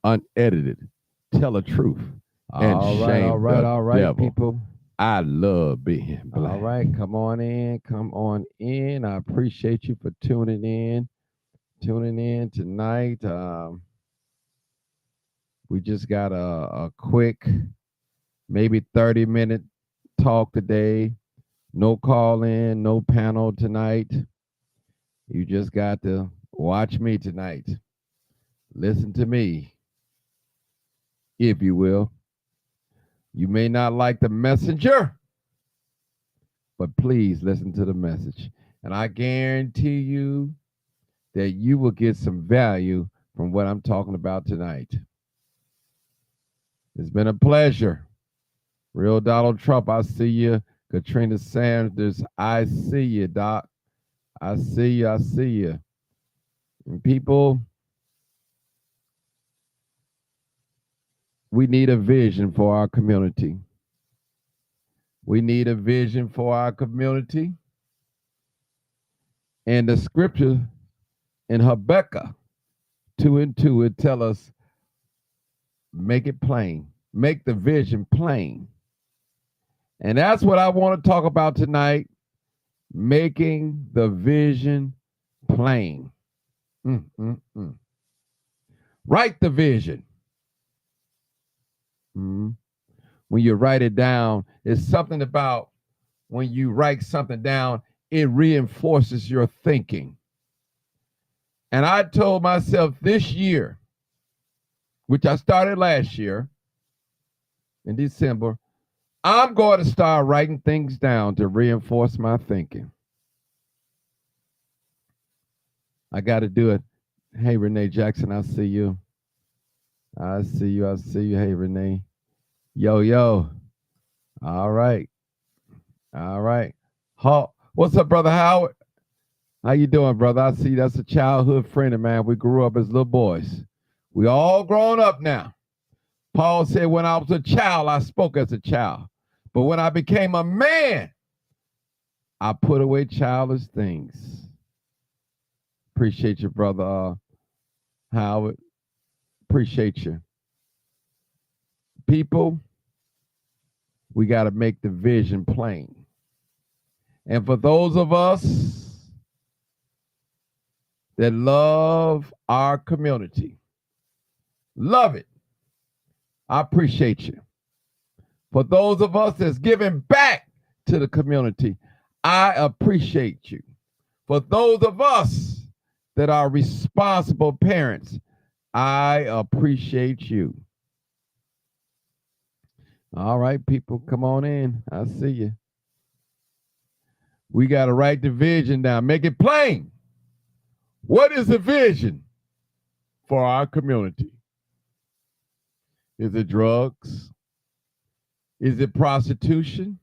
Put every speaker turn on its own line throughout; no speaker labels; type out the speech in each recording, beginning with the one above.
unedited, tell the truth, and
All right, all
shame
right,
the
all right,
devil.
people.
I love being
All
black.
right, come on in, come on in. I appreciate you for tuning in tonight. We just got a quick, maybe 30-minute talk today. No call in, no panel tonight. You just got to watch me tonight. Listen to me, if you will. You may not like the messenger, but please listen to the message. And I guarantee you that you will get some value from what I'm talking about tonight. It's been a pleasure. Real Donald Trump, I see you. Katrina Sanders, I see you, Doc. I see you. I see you. And people, we need a vision for our community. We need a vision for our community. And the scripture in Habakkuk 2 and 2, it tell us, make it plain. Make the vision plain. And that's what I want to talk about tonight, making the vision plain. Mm, mm, mm. Write the vision. Mm. When you write it down, it's something about when you write something down, it reinforces your thinking. And I told myself this year, which I started last year in December, I'm going to start writing things down to reinforce my thinking. I got to do it. Hey, Renee Jackson, I see you. I see you. I see you. Hey, Renee. Yo, yo. All right. All right. What's up, Brother Howard? How you doing, brother? I see that's a childhood friend of mine. We grew up as little boys. We all grown up now. Paul said, when I was a child, I spoke as a child. But when I became a man, I put away childish things. Appreciate you, brother Howard. Appreciate you. People, we got to make the vision plain. And for those of us that love our community, love it, I appreciate you. For those of us that's giving back to the community, I appreciate you. For those of us that are responsible parents, I appreciate you. All right, people, come on in. I see you. We got to write the vision down, make it plain. What is the vision for our community? Is it drugs? Is it prostitution?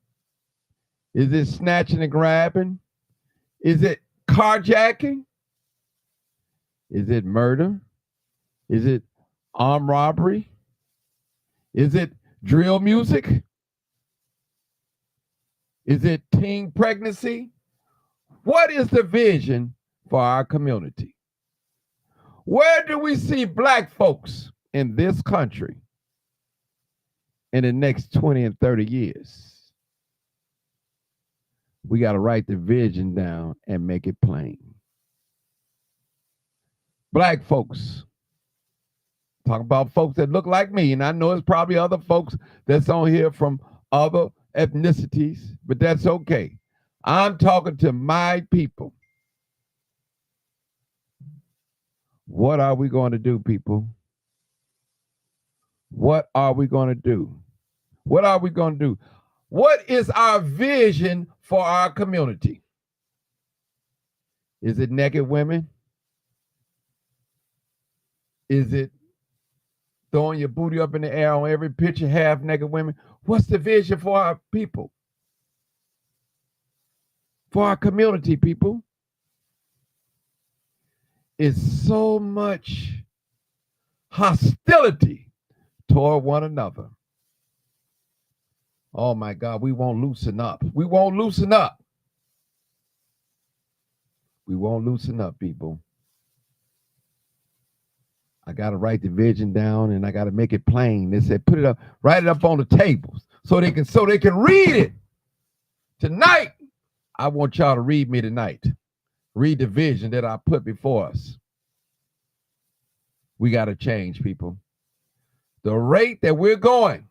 Is it snatching and grabbing? Is it carjacking? Is it murder? Is it armed robbery? Is it drill music? Is it teen pregnancy? What is the vision for our community? Where do we see black folks in this country in the next 20 and 30 years? We got to write the vision down and make it plain. Black folks, talk about folks that look like me, and I know it's probably other folks that's on here from other ethnicities, but that's okay. I'm talking to my people. What are we going to do, people? What are we going to do? What are we going to do? What is our vision for our community? Is it naked women? Is it throwing your booty up in the air on every picture, half naked women? What's the vision for our people? For our community, people? Is so much hostility toward one another. Oh my God, we won't loosen up. We won't loosen up. We won't loosen up, people. I got to write the vision down and I got to make it plain. They said, put it up, write it up on the tables so they can read it. Tonight, I want y'all to read me tonight. Read the vision that I put before us. We got to change, people. The rate that we're going,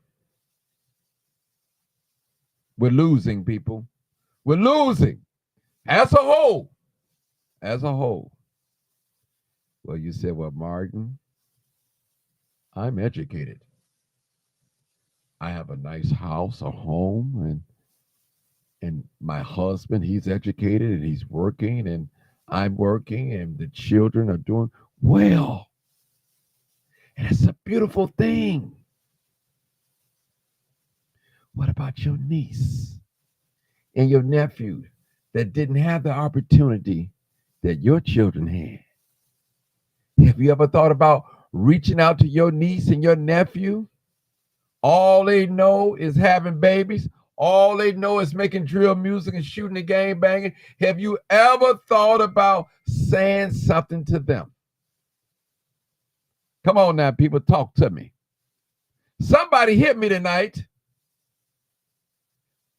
we're losing, people. We're losing as a whole. As a whole. Well, you said, well, Martin, I'm educated. I have a nice house, a home, and my husband, he's educated and he's working, and I'm working, and the children are doing well. And it's a beautiful thing. What about your niece and your nephew that didn't have the opportunity that your children had? Have you ever thought about reaching out to your niece and your nephew? All they know is having babies. All they know is making drill music and shooting the game banging. Have you ever thought about saying something to them? Come on now, people, talk to me. Somebody hit me tonight.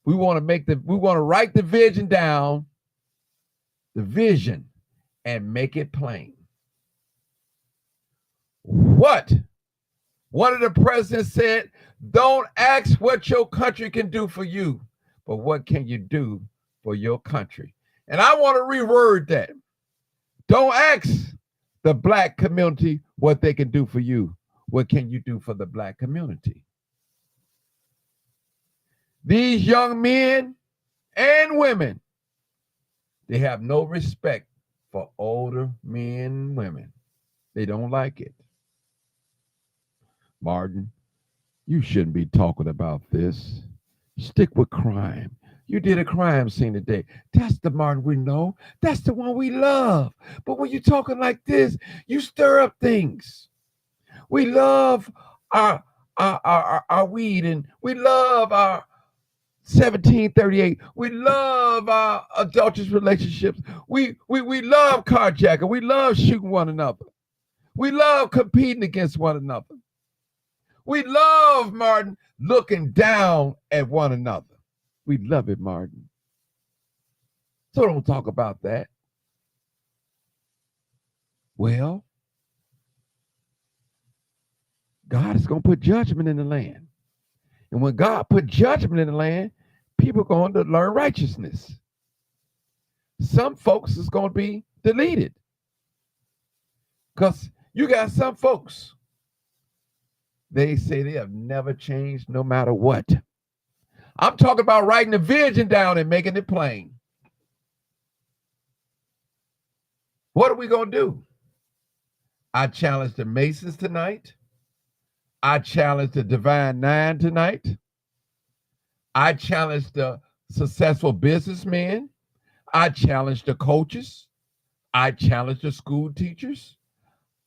We want to write the vision down, the vision, and make it plain. What? One of the presidents said, don't ask what your country can do for you, but what can you do for your country? And I want to reword that. Don't ask the Black community what they can do for you. What can you do for the Black community? These young men and women, they have no respect for older men and women. They don't like it. Martin, you shouldn't be talking about this. Stick with crime. You did a crime scene today. That's the Martin we know. That's the one we love. But when you're talking like this, you stir up things. We love our weed, and we love our 1738. We love our adulterous relationships. We love carjacking. We love shooting one another. We love competing against one another. We love, Martin, looking down at one another. We love it, Martin. So don't talk about that. Well, God is going to put judgment in the land. And when God put judgment in the land, people are going to learn righteousness. Some folks is going to be deleted. Because you got some folks, they say they have never changed no matter what. I'm talking about writing the vision down and making it plain. What are we going to do? I challenge the Masons tonight. I challenge the Divine Nine tonight. I challenge the successful businessmen. I challenge the coaches. I challenge the school teachers.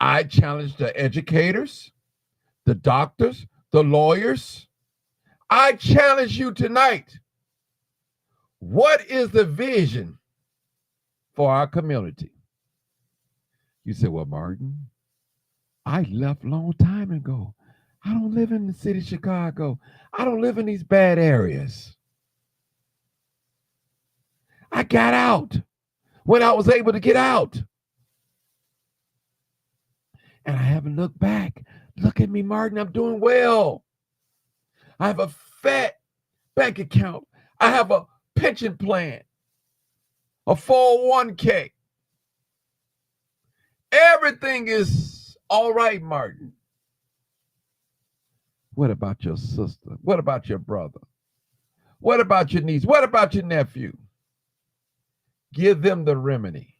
I challenge the educators, the doctors, the lawyers. I challenge you tonight. What is the vision for our community? You say, well, Martin, I left a long time ago. I don't live in the city of Chicago. I don't live in these bad areas. I got out when I was able to get out. And I haven't looked back. Look at me, Martin. I'm doing well. I have a fat bank account. I have a pension plan, a 401k. Everything is all right, Martin. What about your sister? What about your brother? What about your niece? What about your nephew? Give them the remedy.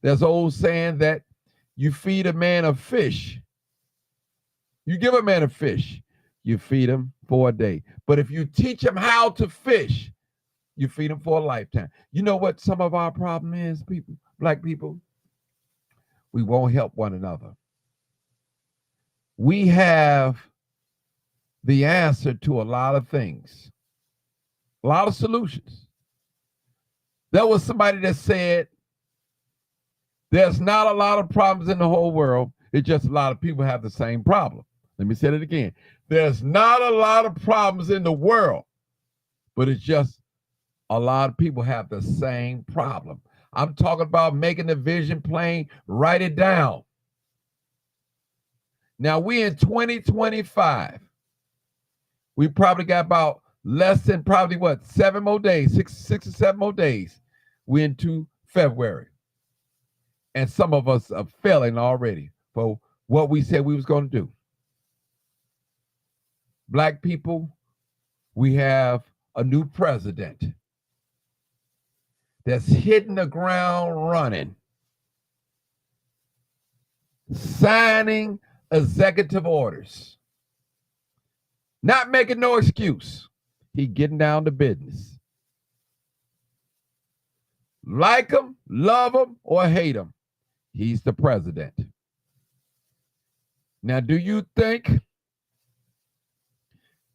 There's an old saying that you feed a man a fish. You give a man a fish, you feed him for a day. But if you teach him how to fish, you feed him for a lifetime. You know what some of our problem is, people, Black people? We won't help one another. We have the answer to a lot of things, a lot of solutions. There was somebody that said, there's not a lot of problems in the whole world. It's just a lot of people have the same problem. Let me say it again. There's not a lot of problems in the world, but it's just a lot of people have the same problem. I'm talking about making the vision plain, write it down. Now we in 2025. We probably got about less than probably what, 7 more days, six or 7 more days. We're into February. And some of us are failing already for what we said we was going to do. Black people, we have a new president that's hitting the ground running, signing executive orders, not making no excuse. He getting down to business. Like him, love him, or hate him, he's the president. Now, do you think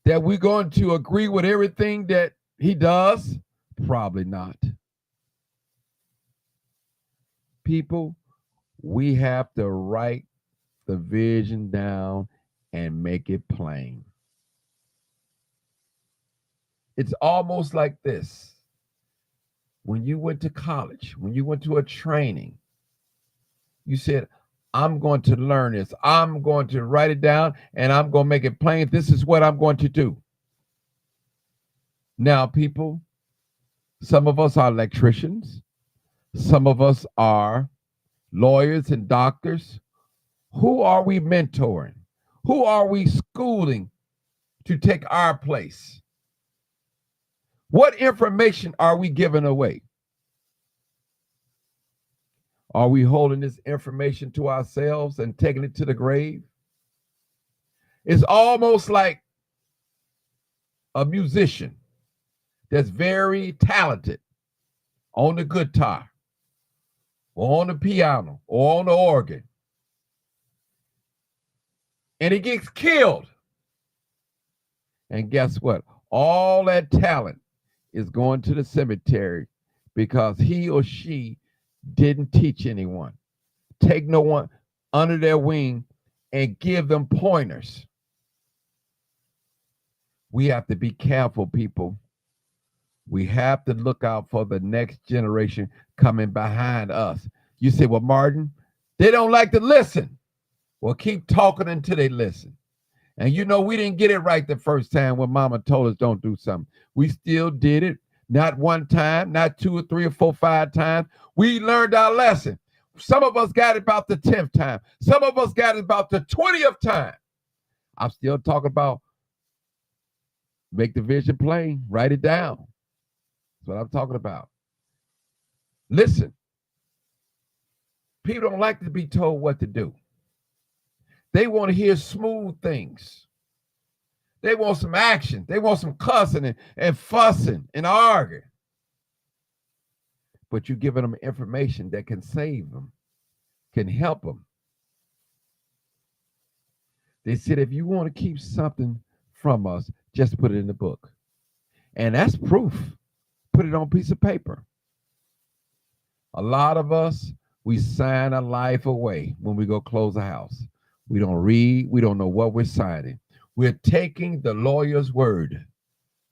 that we're going to agree with everything that he does? Probably not. People, we have to write the vision down and make it plain. It's almost like this. When you went to college, when you went to a training, you said, I'm going to learn this. I'm going to write it down and I'm going to make it plain. This is what I'm going to do. Now, people, some of us are electricians. Some of us are lawyers and doctors. Who are we mentoring? Who are we schooling to take our place? What information are we giving away? Are we holding this information to ourselves and taking it to the grave? It's almost like a musician that's very talented on the guitar or on the piano or on the organ. And he gets killed. And guess what? All that talent is going to the cemetery because he or she didn't teach anyone, take no one under their wing and give them pointers. We have to be careful, people. We have to look out for the next generation coming behind us. You say, well, Martin, they don't like to listen. Well, keep talking until they listen. And you know, we didn't get it right the first time when mama told us don't do something. We still did it. Not one time, not 2 or 3 or 4, 5 times. We learned our lesson. Some of us got it about the 10th time. Some of us got it about the 20th time. I'm still talking about make the vision plain, write it down. That's what I'm talking about. Listen, people don't like to be told what to do. They want to hear smooth things. They want some action. They want some cussing and fussing and arguing. But you're giving them information that can save them, can help them. They said, if you want to keep something from us, just put it in the book. And that's proof. Put it on a piece of paper. A lot of us, we sign a life away when we go close a house. We don't read. We don't know what we're signing. We're taking the lawyer's word.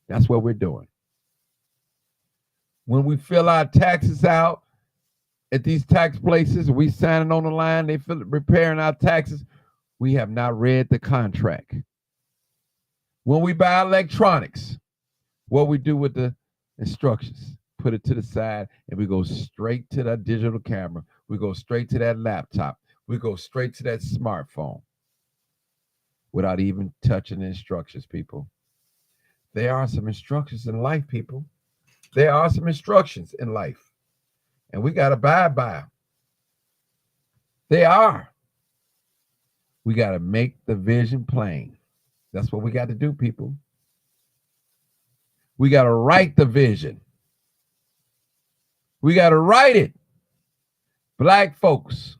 That's what we're doing. When we fill our taxes out at these tax places, we signing on the line, they preparing our taxes. We have not read the contract. When we buy electronics, what we do with the instructions, put it to the side, and we go straight to that digital camera. We go straight to that laptop. We go straight to that smartphone without even touching the instructions, people. There are some instructions in life, people. There are some instructions in life, and we got to abide by them. They are. We got to make the vision plain. That's what we got to do, people. We got to write the vision. We got to write it. Black folks,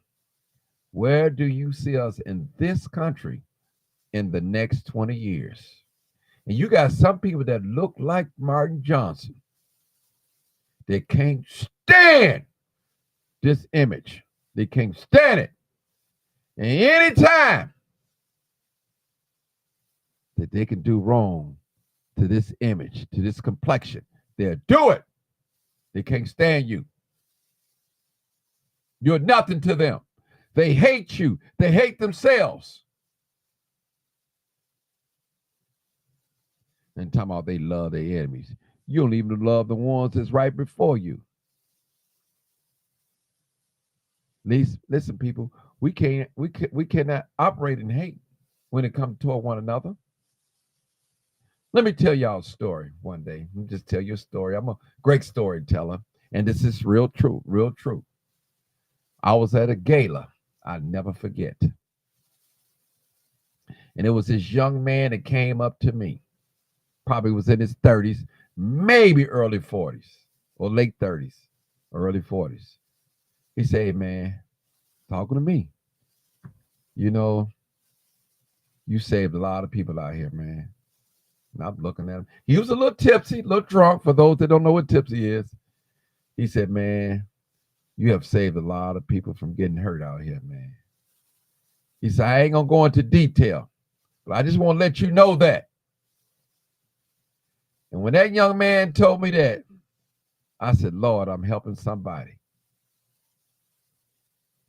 where do you see us in this country in the next 20 years? And you got some people that look like Martin Johnson. They can't stand this image. They can't stand it. And anytime that they can do wrong to this image, to this complexion, they'll do it. They can't stand you. You're nothing to them. They hate you. They hate themselves. And talking about they love their enemies. You don't even love the ones that's right before you. Listen, people, we cannot operate in hate when it comes toward one another. Let me tell y'all a story one day. Let me just tell you a story. I'm a great storyteller, and this is real true, real true. I was at a gala, I'll never forget. And it was this young man that came up to me, probably was in his 30s, maybe early 40s, or late 30s, early 40s. He said, "Hey, man, talking to me, you know, you saved a lot of people out here, man." And I'm looking at him. He was a little tipsy, a little drunk, for those that don't know what tipsy is. He said, "Man, you have saved a lot of people from getting hurt out here, man." He said, "I ain't going to go into detail, but I just want to let you know that." And when that young man told me that, I said, "Lord, I'm helping somebody."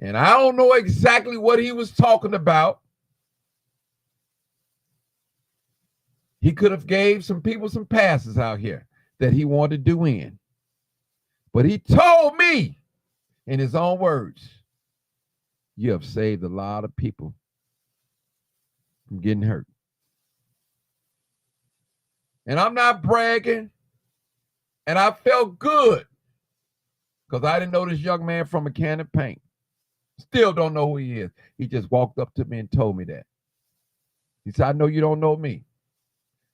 And I don't know exactly what he was talking about. He could have gave some people some passes out here that he wanted to do in. But he told me in his own words, "You have saved a lot of people from getting hurt." And I'm not bragging. And I felt good because I didn't know this young man from a can of paint. Still don't know who he is. He just walked up to me and told me that. He said, "I know you don't know me,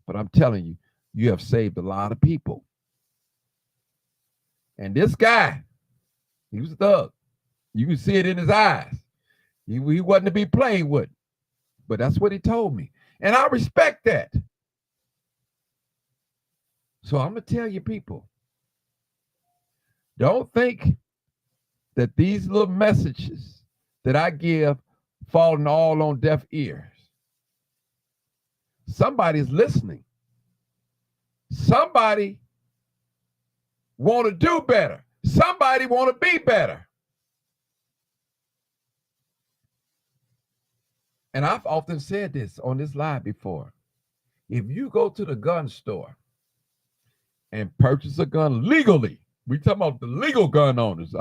but I'm telling you, you have saved a lot of people." And this guy, he was a thug. You can see it in his eyes. He wasn't to be played with. But that's what he told me. And I respect that. So I'm going to tell you, people, don't think that these little messages that I give falling all on deaf ears. Somebody's listening. Somebody want to do better. Somebody want to be better. And I've often said this on this live before. If you go to the gun store and purchase a gun legally, we talking about the legal gun owners,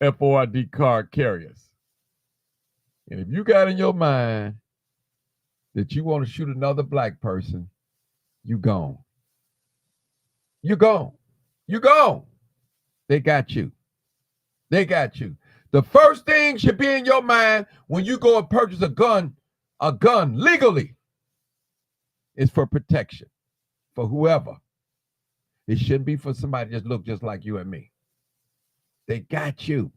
FOID card carriers. And if you got in your mind that you want to shoot another black person, you gone. You gone. You gone. They got you. They got you. The first thing should be in your mind when you go and purchase a gun legally, is for protection, for whoever. It shouldn't be for somebody just look just like you and me. They got you.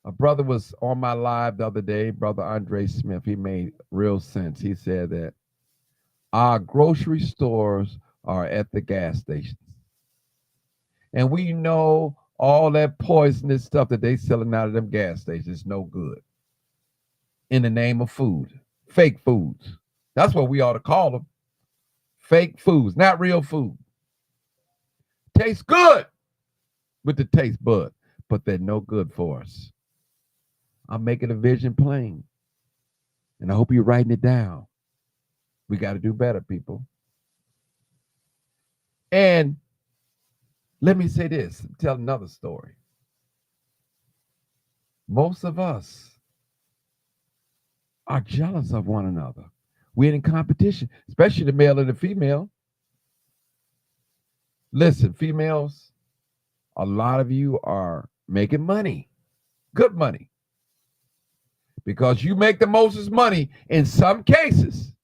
A brother was on my live the other day, Brother Andre Smith. He made real sense. He said that our grocery stores are at the gas stations. And we know all that poisonous stuff that they selling out of them gas stations is no good. In the name of food, fake foods. That's what we ought to call them. Fake foods, not real food. Tastes good with the taste bud, but they're no good for us. I'm making a vision plain, and I hope you're writing it down. We got to do better, people. And let me say this, tell another story. Most of us are jealous of one another. We're in competition, especially the male and the female. Listen, females, a lot of you are making money, good money, because you make the most money. In some cases,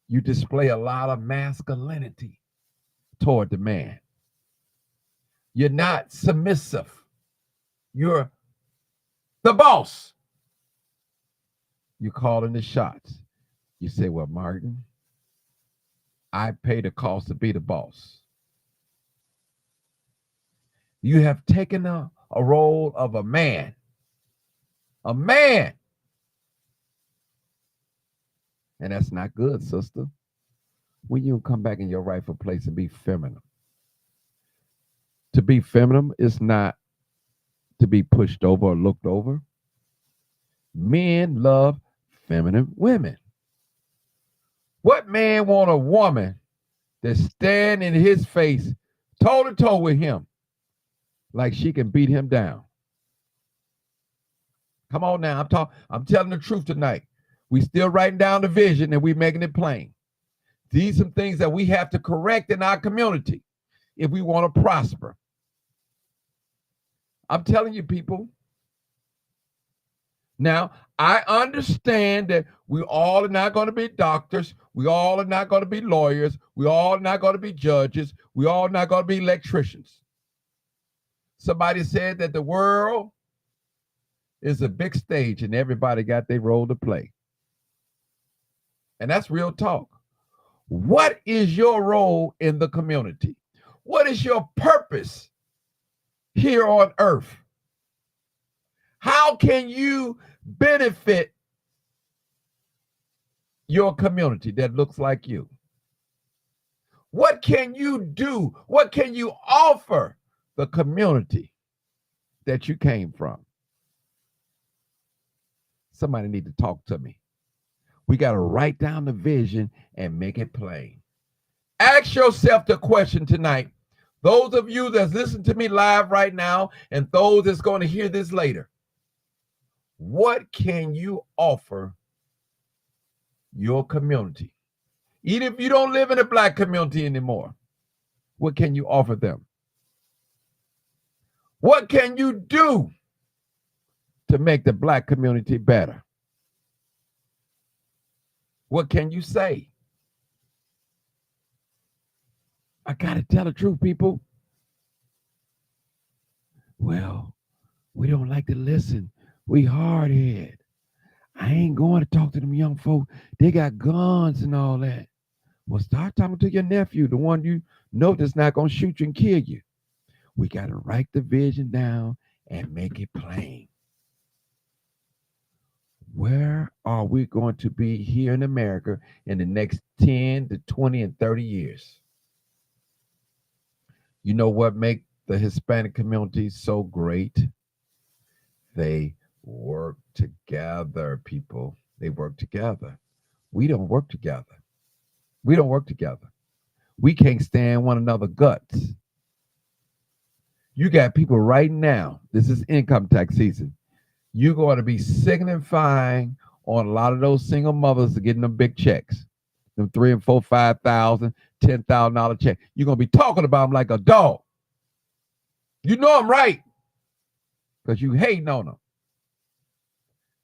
you display a lot of masculinity toward the man. You're not submissive. You're the boss. You're calling the shots. You say, "Well, Martin, I pay the cost to be the boss." You have taken a role of a man. A man. And that's not good, sister. When you come back in your rightful place and be feminine. To be feminine is not to be pushed over or looked over. Men love feminine women. What man want a woman that stand in his face toe to toe with him like she can beat him down? Come on now, I'm telling the truth tonight. We still writing down the vision and we making it plain. These are some things that we have to correct in our community if we want to prosper. I'm telling you, people. Now, I understand that we all are not going to be doctors. We all are not going to be lawyers. We all are not going to be judges. We all are not going to be electricians. Somebody said that the world is a big stage and everybody got their role to play. And that's real talk. What is your role in the community? What is your purpose here on earth? How can you benefit your community that looks like you? What can you do? What can you offer the community that you came from? Somebody need to talk to me. We got to write down the vision and make it plain. Ask yourself the question tonight. Those of you that's listening to me live right now and those that's going to hear this later, what can you offer your community? Even if you don't live in a Black community anymore, what can you offer them? What can you do to make the Black community better? What can you say? I got to tell the truth, people. Well, we don't like to listen. We hard-headed. I ain't going to talk to them young folk. They got guns and all that. Well, start talking to your nephew, the one you know that's not going to shoot you and kill you. We got to write the vision down and make it plain. Where are we going to be here in America in the next 10 to 20 and 30 years? You know what makes the Hispanic community so great? They work together, people. They work together. We don't work together. We don't work together. We can't stand one another's guts. You got people right now, this is income tax season. You're going to be signifying on a lot of those single mothers getting them big checks. Them $3,000 and $4,000, $5,000, $10,000 check. You're going to be talking about them like a dog. You know I'm right. Because you hating on them.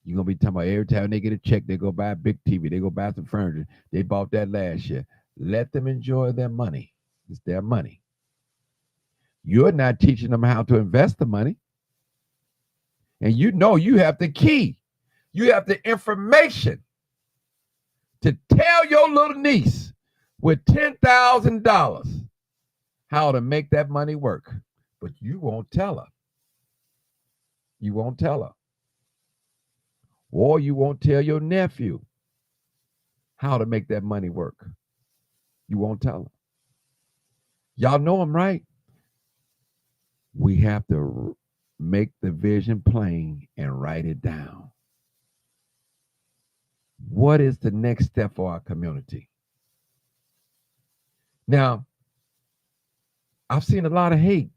You're going to be talking about every time they get a check, they go buy a big TV, they go buy some furniture. They bought that last year. Let them enjoy their money. It's their money. You're not teaching them how to invest the money. And you know you have the key. You have the information to tell your little niece with $10,000 how to make that money work. But you won't tell her. You won't tell her. Or you won't tell your nephew how to make that money work. You won't tell her. Y'all know I'm right. We have to make the vision plain and write it down. What is the next step for our community? Now, I've seen a lot of hate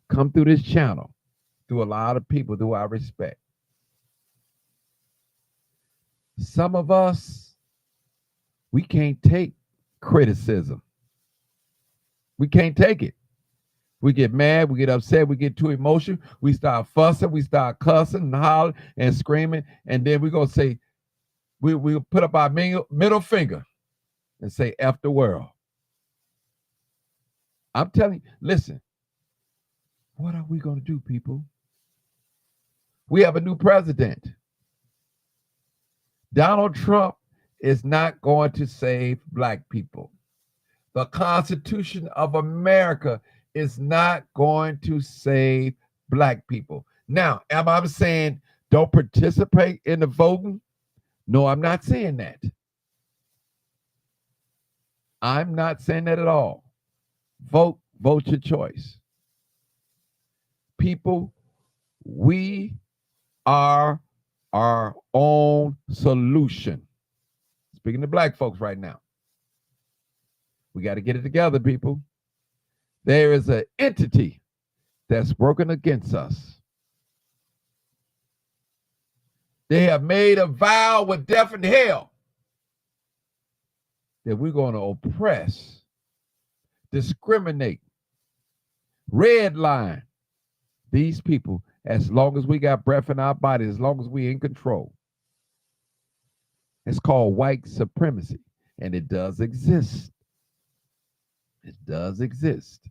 come through this channel, through a lot of people who I respect. Some of us, we can't take criticism. We can't take it. We get mad, we get upset, we get too emotional, we start fussing, we start cussing and hollering and screaming, and then we're going to say, we'll put up our middle finger and say, F the world. I'm telling you, listen, what are we going to do, people? We have a new president. Donald Trump is not going to save Black people. The Constitution of America is not going to save black people. Now, am I saying don't participate in the voting? No, I'm not saying that. I'm not saying that at all. Vote your choice. People, we are our own solution. Speaking to black folks right now, we got to get it together, people. There is an entity that's working against us. They have made a vow with death and hell that we're going to oppress, discriminate, redline these people as long as we got breath in our body, as long as we're in control. It's called white supremacy, and it does exist. It does exist.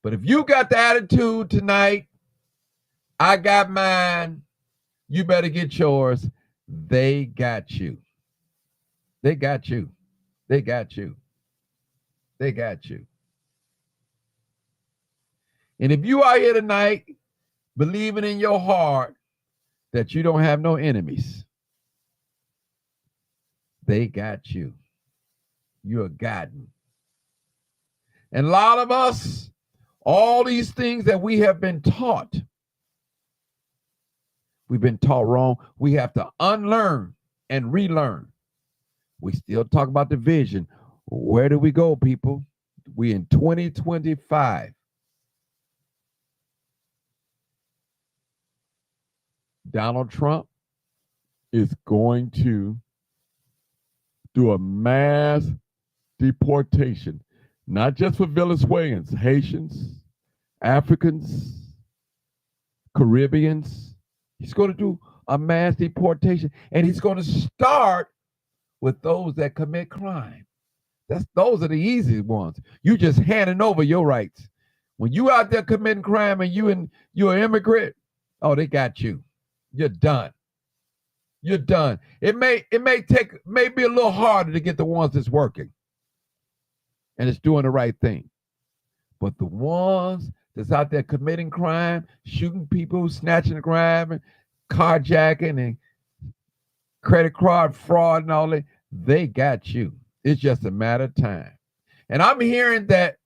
But if you got the attitude tonight, I got mine, you better get yours. They got you. They got you. They got you. They got you. And if you are here tonight believing in your heart that you don't have no enemies, they got you. You're gotten. And a lot of us, all these things that we have been taught, we've been taught wrong. We have to unlearn and relearn. We still talk about the vision. Where do we go, people? We in 2025. Donald Trump is going to do a mass deportation, not just for Venezuelans, Haitians, Africans, Caribbeans. He's going to do a mass deportation, and he's going to start with those that commit crime. Those are the easy ones. You just handing over your rights. When you out there committing crime and you're an immigrant, oh, they got you. You're done. You're done. It may be a little harder to get the ones that's working and it's doing the right thing. But the ones that's out there committing crime, shooting people, snatching, grabbing, carjacking, and credit card fraud and all that, they got you. It's just a matter of time. And I'm hearing that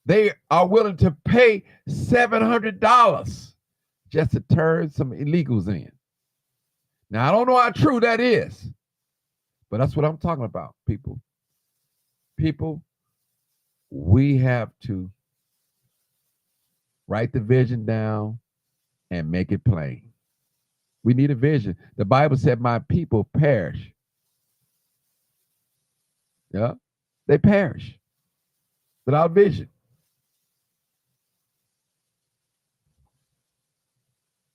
they are willing to pay $700 just to turn some illegals in. Now, I don't know how true that is, but that's what I'm talking about, people. People, we have to write the vision down and make it plain. We need a vision. The Bible said, my people perish. Yeah, they perish without vision.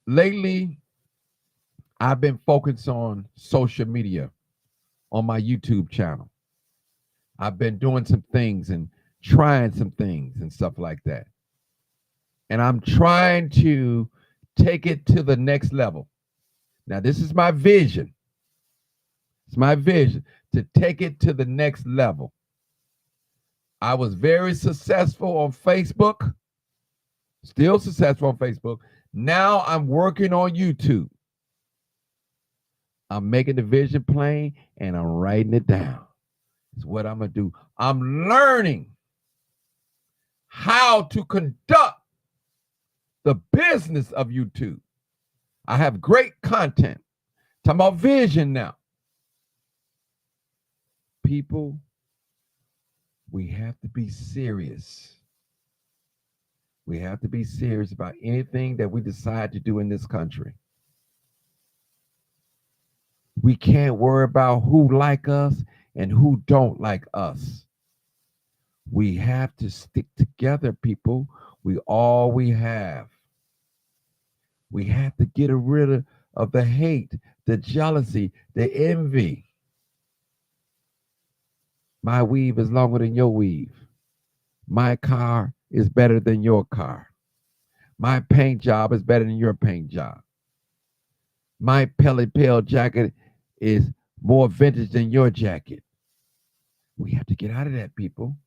Lately, I've been focused on social media, on my YouTube channel. I've been doing some things and trying some things and stuff like that. And I'm trying to take it to the next level. Now, this is my vision. It's my vision to take it to the next level. I was very successful on Facebook, still successful on Facebook. Now I'm working on YouTube. I'm making the vision plain and I'm writing it down. It's what I'm going to do. I'm learning how to conduct the business of YouTube. I have great content. Talking about vision now. People, we have to be serious. We have to be serious about anything that we decide to do in this country. We can't worry about who like us and who don't like us. We have to stick together, people. We have. We have to get rid of the hate, the jealousy, the envy. My weave is longer than your weave. My car is better than your car. My paint job is better than your paint job. My Pelly Pale jacket is more vintage than your jacket. We have to get out of that, people.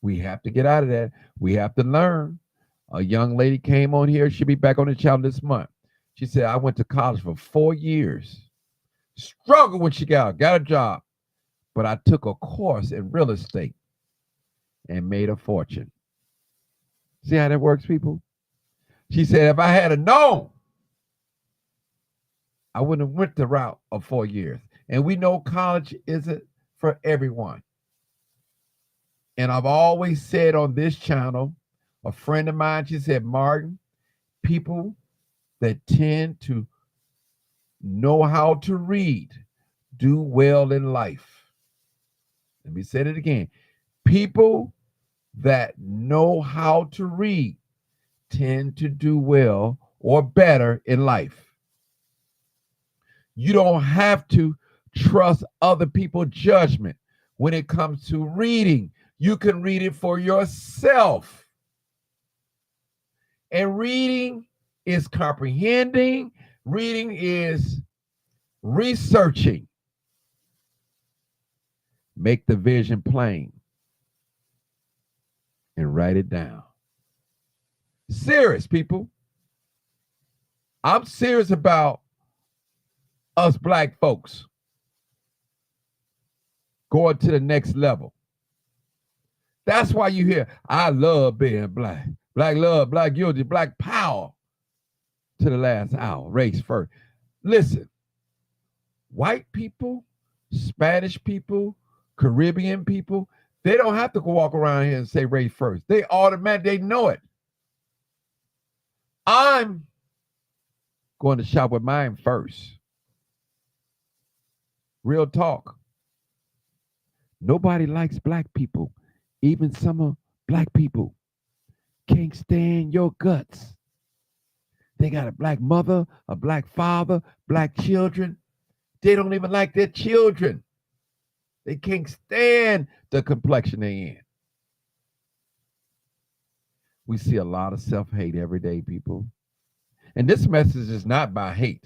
We have to get out of that. We have to learn. A young lady came on here. She'll be back on the channel this month. She said, I went to college for 4 years. Struggled when she got a job. But I took a course in real estate and made a fortune. See how that works, people? She said, if I had known, I wouldn't have went the route of 4 years. And we know college isn't for everyone. And I've always said on this channel, a friend of mine, she said, Martin, people that tend to know how to read do well in life. Let me say it again. People that know how to read tend to do well or better in life. You don't have to trust other people's judgment when it comes to reading. You can read it for yourself. And reading is comprehending. Reading is researching. Make the vision plain and write it down. Serious, people. I'm serious about us black folks going to the next level. That's why you hear, I love being black. Black love, black unity, black power to the last hour. Race first. Listen, white people, Spanish people, Caribbean people, they don't have to go walk around here and say race first. They automatically, they know it. I'm going to shop with mine first. Real talk. Nobody likes black people. Even some of black people can't stand your guts. They got a black mother, a black father, black children. They don't even like their children. They can't stand the complexion they're in. We see a lot of self-hate every day, people. And this message is not about hate.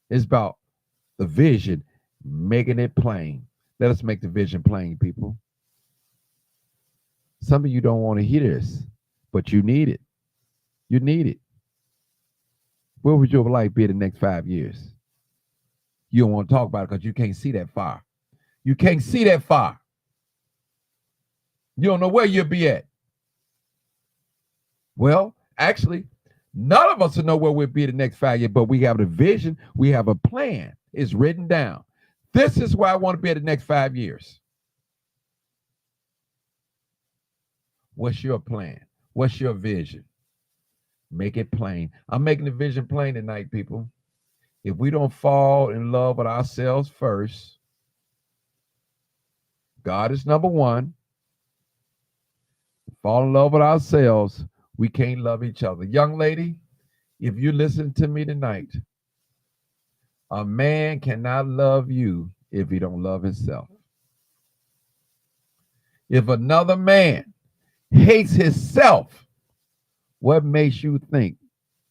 It's about the vision, making it plain. Let us make the vision plain, people. Some of you don't want to hear this, but you need it. You need it. Where would your life be the next 5 years? You don't want to talk about it because you can't see that far. You can't see that far. You don't know where you'll be at. Well, actually, none of us will know where we'll be the next 5 years, but we have a vision. We have a plan. It's written down. This is where I want to be at the next 5 years. What's your plan? What's your vision? Make it plain. I'm making the vision plain tonight, people. If we don't fall in love with ourselves first, God is number one. Fall in love with ourselves, we can't love each other. Young lady, if you listen to me tonight, a man cannot love you if he don't love himself. If another man hates himself, what makes you think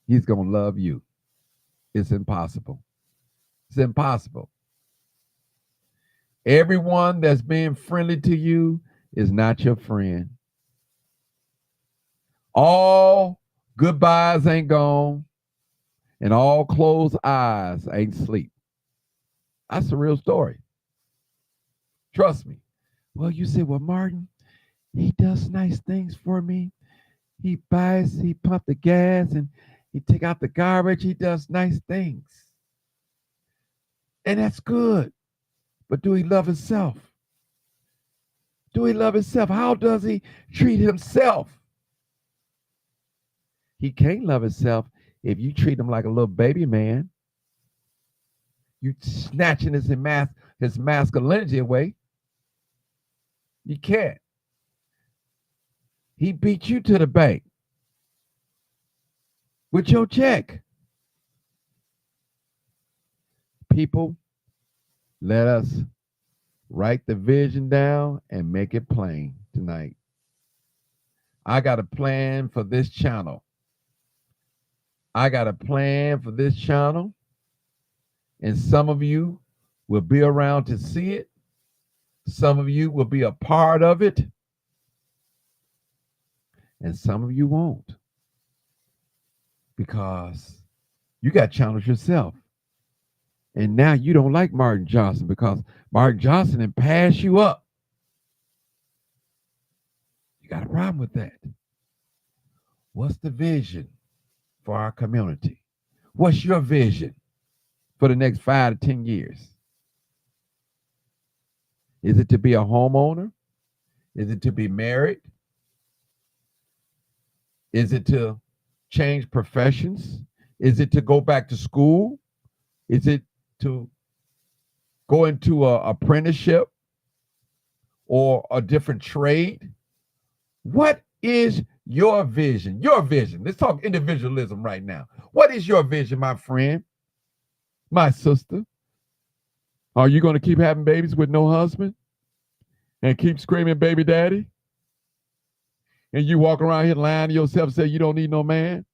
he's going to love you? It's impossible. It's impossible. Everyone that's being friendly to you is not your friend. All goodbyes ain't gone, and all closed eyes ain't sleep. That's a real story. Trust me. Well, you say, well, Martin, he does nice things for me. He pump the gas and he take out the garbage. He does nice things. And that's good. But do he love himself? Do he love himself? How does he treat himself? He can't love himself if you treat him like a little baby man. You snatching his masculinity away. You can't. He beat you to the bank with your check. People, let us write the vision down and make it plain tonight. I got a plan for this channel. I got a plan for this channel, and some of you will be around to see it. Some of you will be a part of it. And some of you won't because you got challenged yourself. And now you don't like Martin Johnson because Martin Johnson didn't pass you up. You got a problem with that. What's the vision for our community? What's your vision for the next 5 to 10 years? Is it to be a homeowner? Is it to be married? Is it to change professions? Is it to go back to school? Is it to go into an apprenticeship or a different trade? What is your vision? Your vision. Let's talk individualism right now. What is your vision, my friend, my sister? Are you going to keep having babies with no husband and keep screaming, baby daddy? And you walk around here lying to yourself and say you don't need no man?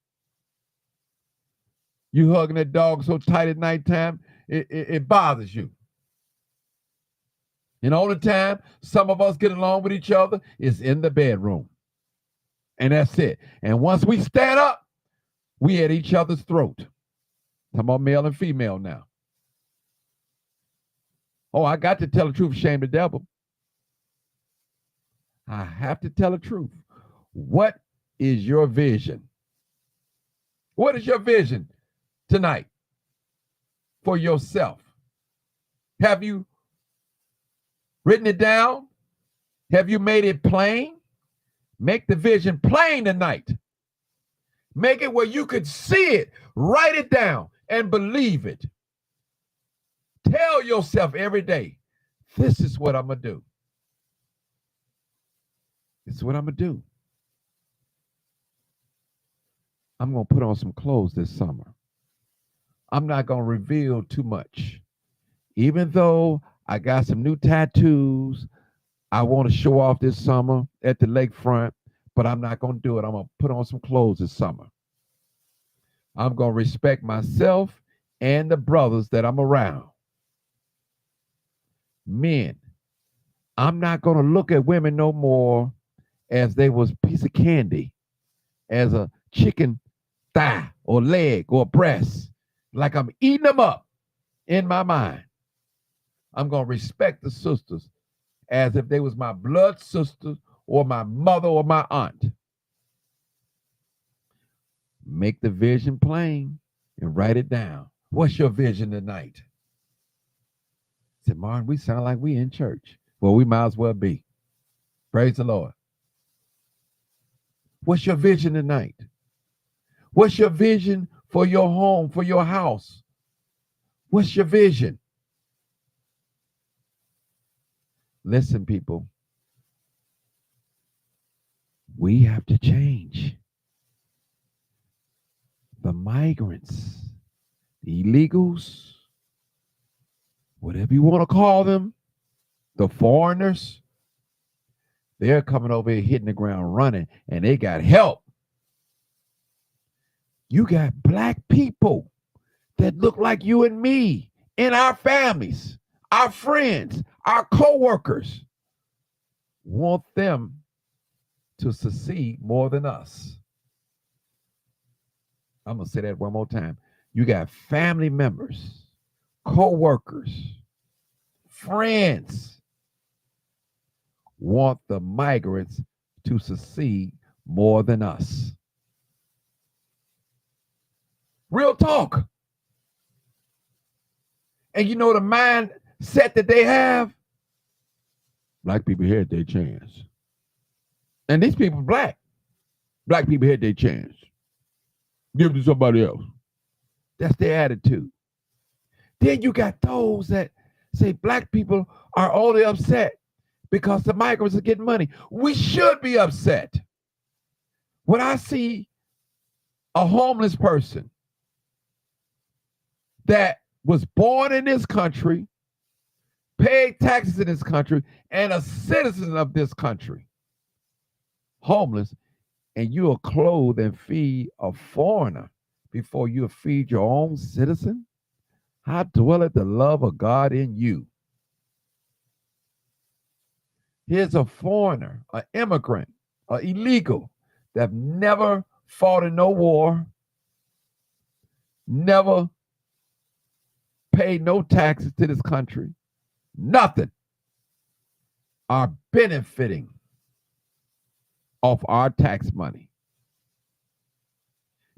You hugging that dog so tight at nighttime, it bothers you. And all the time, some of us get along with each other is in the bedroom. And that's it. And once we stand up, we at each other's throat. Talking about male and female now. Oh, I got to tell the truth, shame the devil. I have to tell the truth. What is your vision? What is your vision tonight for yourself? Have you written it down? Have you made it plain? Make the vision plain tonight. Make it where you could see it, write it down, and believe it. Tell yourself every day, this is what I'm going to do. This is what I'm going to do. I'm going to put on some clothes this summer. I'm not going to reveal too much. Even though I got some new tattoos I want to show off this summer at the lakefront, but I'm not going to do it. I'm going to put on some clothes this summer. I'm going to respect myself and the brothers that I'm around. Men, I'm not going to look at women no more as they was a piece of candy, as a chicken thigh or leg or breast, like I'm eating them up in my mind. I'm going to respect the sisters as if they was my blood sisters or my mother or my aunt. Make the vision plain and write it down. What's your vision tonight? I said, Martin, we sound like we in church. Well, we might as well be. Praise the Lord. What's your vision tonight? What's your vision for your home, for your house? What's your vision? Listen, people. We have to change. The migrants, the illegals, whatever you want to call them, the foreigners, they're coming over here hitting the ground running, and they got help. You got black people that look like you and me in our families, our friends, our co-workers. Want them to succeed more than us. I'm going to say that one more time. You got family members, co-workers, friends want the migrants to succeed more than us. Real talk. And you know the mindset that they have? Black people had their chance. And these people black. Black people had their chance. Give it to somebody else. That's their attitude. Then you got those that say black people are only upset because the migrants are getting money. We should be upset. When I see a homeless person that was born in this country, paid taxes in this country, and a citizen of this country, homeless, and you'll clothe and feed a foreigner before you feed your own citizen? How dwelleth the love of God in you? Here's a foreigner, an immigrant, an illegal that have never fought in no war, never paid no taxes to this country, nothing, are benefiting off our tax money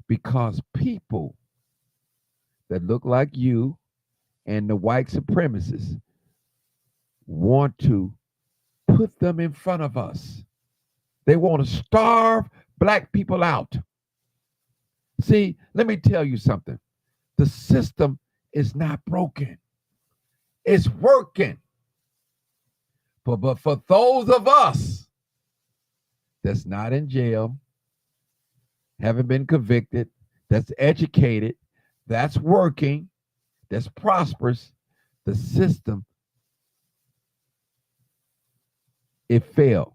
because people that look like you and the white supremacists want to put them in front of us. They want to starve black people out. See, let me tell you something. The system is not broken. It's working. But for those of us that's not in jail, haven't been convicted, that's educated, that's working, that's prosperous, the system, it failed.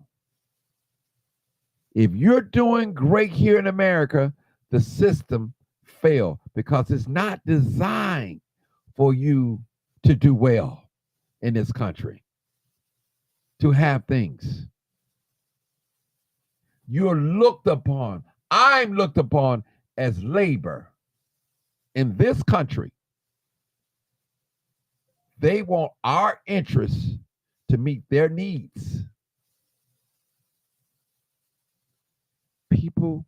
If you're doing great here in America, the system failed because it's not designed for you to do well in this country, to have things. You're looked upon, I'm looked upon as labor in this country. They want our interests to meet their needs. People,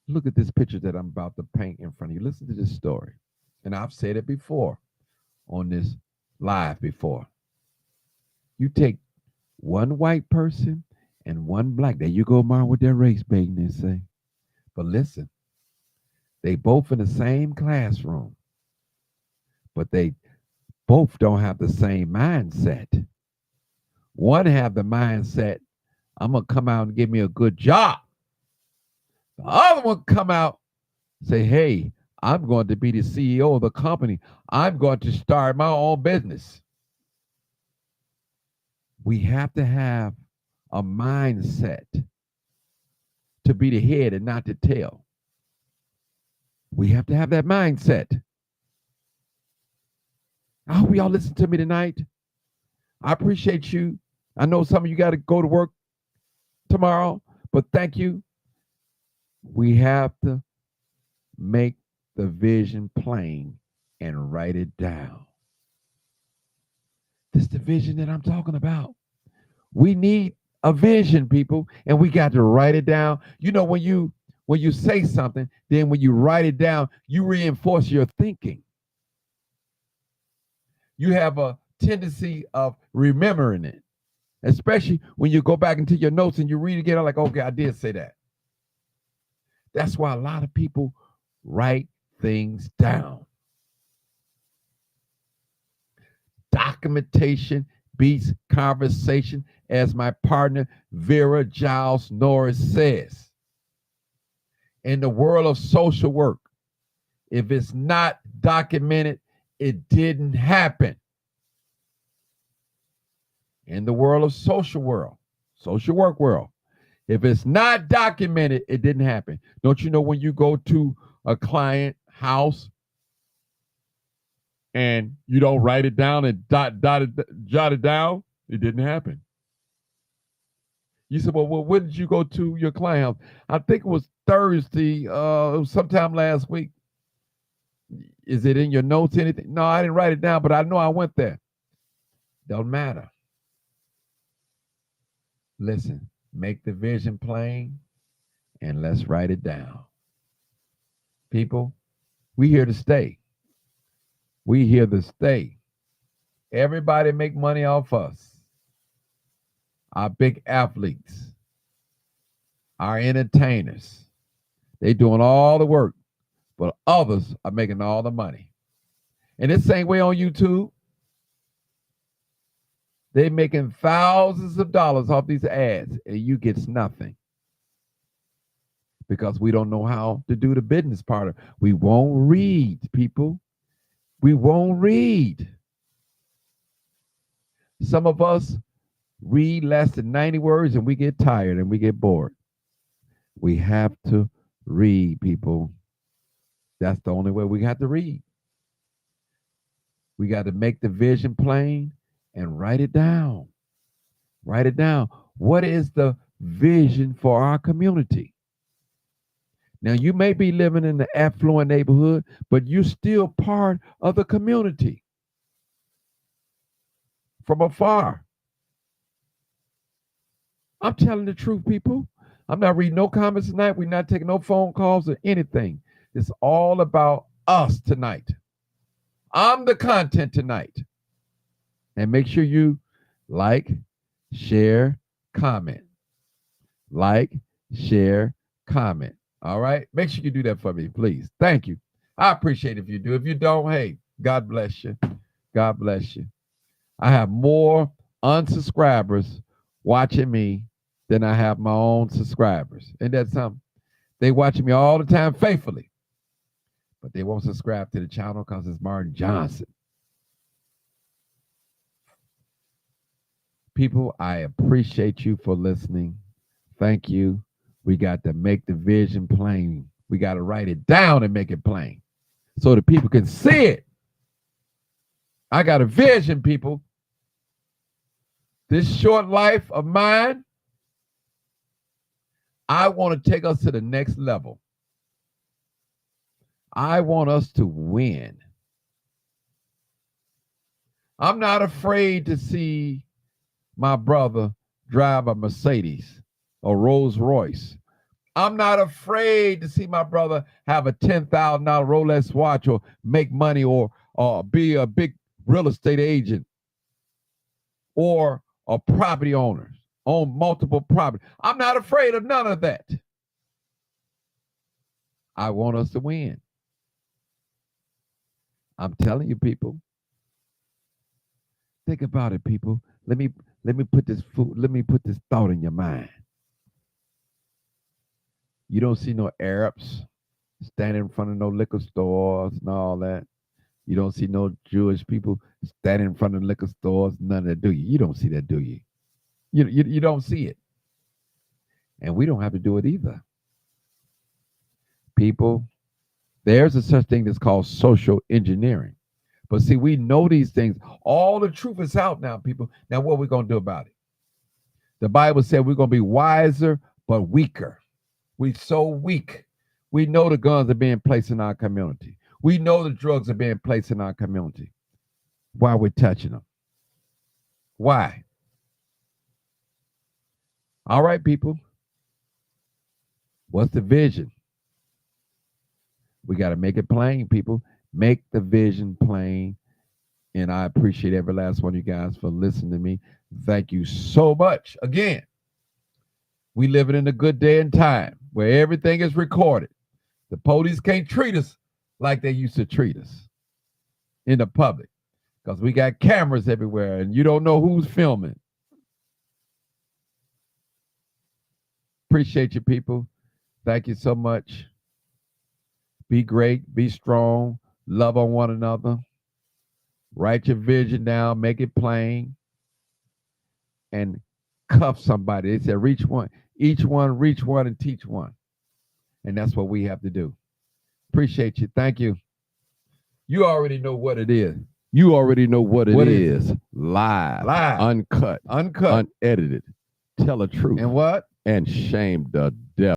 look at this picture that I'm about to paint in front of you. Listen to this story. And I've said it before on this live before. You take one white person and one black. There you go, Mar, with their race baiting, they say. But listen, they both in the same classroom, but they both don't have the same mindset. One have the mindset, I'm going to come out and give me a good job. The other one come out, say, hey, I'm going to be the CEO of the company. I'm going to start my own business. We have to have a mindset to be the head and not the tail. We have to have that mindset. I hope y'all listen to me tonight. I appreciate you. I know some of you got to go to work tomorrow, but thank you. We have to make the vision plain and write it down. This is the vision that I'm talking about. We need a vision, people, and we got to write it down. You know, when you say something, then when you write it down, you reinforce your thinking. You have a tendency of remembering it, especially when you go back into your notes and you read again, like, okay, I did say that. That's why a lot of people write things down. Documentation beats conversation, as my partner Vera Giles Norris says. In the world of social work, if it's not documented, it didn't happen. In the world of social work world, if it's not documented, it didn't happen. Don't you know when you go to a client house and you don't write it down and jot it down, it didn't happen. You said, well, when did you go to your client house? I think it was Thursday, sometime last week. Is it in your notes, anything? No, I didn't write it down, but I know I went there. Don't matter. Listen, make the vision plain and let's write it down. People, we here to stay. We here to stay. Everybody make money off us. Our big athletes, our entertainers, they doing all the work, but others are making all the money. And it's the same way on YouTube. They're making thousands of dollars off these ads, and you get nothing. Because we don't know how to do the business part of it. We won't read, people. We won't read. Some of us read less than 90 words and we get tired and we get bored. We have to read, people. That's the only way we have to read. We got to make the vision plain and write it down. Write it down. What is the vision for our community? Now, you may be living in the affluent neighborhood, but you're still part of the community from afar. I'm telling the truth, people. I'm not reading no comments tonight. We're not taking no phone calls or anything. It's all about us tonight. I'm the content tonight. And make sure you like, share, comment. Like, share, comment. All right? Make sure you do that for me, please. Thank you. I appreciate it if you do. If you don't, hey, God bless you. God bless you. I have more unsubscribers watching me than I have my own subscribers. And that's something. They watching me all the time faithfully. But they won't subscribe to the channel because it's Martin Johnson. People, I appreciate you for listening. Thank you. We got to make the vision plain. We got to write it down and make it plain so the people can see it. I got a vision, people. This short life of mine, I want to take us to the next level. I want us to win. I'm not afraid to see my brother drive a Mercedes or Rolls Royce. I'm not afraid to see my brother have a $10,000 Rolex watch or make money or be a big real estate agent or a property owner, own multiple property. I'm not afraid of none of that. I want us to win. I'm telling you, people. Think about it, people. Let me put this thought in your mind. You don't see no Arabs standing in front of no liquor stores and all that. You don't see no Jewish people standing in front of liquor stores. None of that, do you? You don't see that, do you? You don't see it. And we don't have to do it either. People, there's a such thing that's called social engineering. But see, we know these things. All the truth is out now, people. Now, what are we going to do about it? The Bible said we're going to be wiser, but weaker. We're so weak. We know the guns are being placed in our community. We know the drugs are being placed in our community. Why are we touching them? Why? All right, people. What's the vision? We got to make it plain, people. Make the vision plain. And I appreciate every last one of you guys for listening to me. Thank you so much. Again, we living in a good day and time where everything is recorded. The police can't treat us like they used to treat us in the public because we got cameras everywhere and you don't know who's filming. Appreciate you, people. Thank you so much. Be great. Be strong. Love on one another. Write your vision down. Make it plain. And cuff somebody. They said, reach one. Each one, reach one, and teach one. And that's what we have to do. Appreciate you. Thank you. You already know what it is.
You already know what it is.
It?
Live,
Live,
uncut,
unedited.
Tell the truth.
And what?
And shame the devil.